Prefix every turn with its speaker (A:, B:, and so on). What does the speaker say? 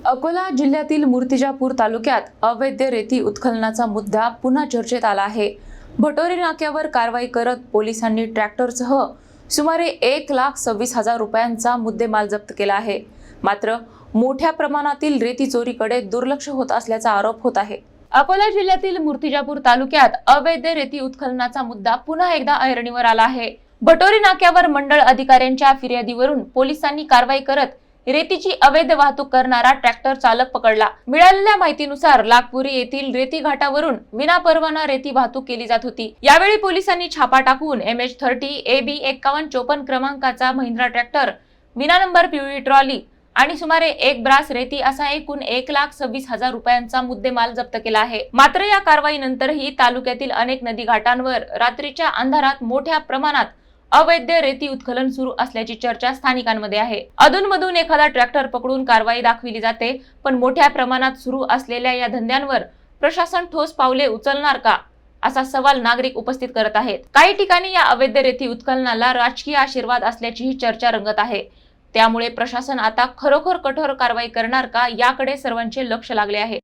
A: अकोला जिल्ह्यातील मूर्तिजापूर तालुक्यात अवैध रेती उत्खननाचा मुद्दा पुन्हा चर्चेत आला आहे। भटोरी नाक्यावर कारवाई करत पोलिसांनी ट्रॅक्टरसह सुमारे 1,26,000 रुपयांचा मुद्देमाल जप्त केला आहे। मात्र मोठ्या प्रमाणातील रेती चोरीकडे दुर्लक्ष होत असल्याचा आरोप होत आहे। अकोला जिल्ह्यातील मूर्तिजापूर तालुक्यात अवैध रेती उत्खननाचा मुद्दा पुन्हा एकदा ऐरणीवर आला आहे। भटोरी नाक्यावर मंडळ अधिकाऱ्यांच्या फिर्यादीवरून पोलिसांनी कारवाई करत रेतीची अवैध वाहतूक करणारा ट्रॅक्टर चालक पकडला। मिळालेल्या माहितीनुसार लागपुरी येथील रेती घाटावरून विनापरवाना रेती वाहतूक केली जात होती। यावेळी पोलिसांनी छापा टाकून MH30 AB 5154 क्रमांकाचा महिंद्रा ट्रॅक्टर, विना नंबर पिवळी ट्रॉली आणि सुमारे 1 ब्रास रेती असा एकूण 1,26,000 रुपयांचा मुद्देमाल जप्त केला आहे। मात्र या कारवाईनंतरही तालुक्यातील अनेक नदी घाटांवर रात्रीच्या अंधारात मोठ्या प्रमाणात अवैध रेती उत्खनन सुरू असल्याची चर्चा स्थानिकांमध्ये आहे। अधूनमधून एखादा ट्रॅक्टर पकडून कारवाई दाखविली जाते, पण मोठ्या प्रमाणात सुरू असलेल्या या धंद्यांवर प्रशासन ठोस पावले उचलणार का, असा सवाल नागरिक उपस्थित करत आहेत। काही ठिकाणी या अवैध रेती उत्खननाला राजकीय आशीर्वाद असल्याचीही चर्चा रंगत आहे। त्यामुळे प्रशासन आता खरोखर कठोर कारवाई करणार का, याकडे सर्वांचे लक्ष लागले आहे।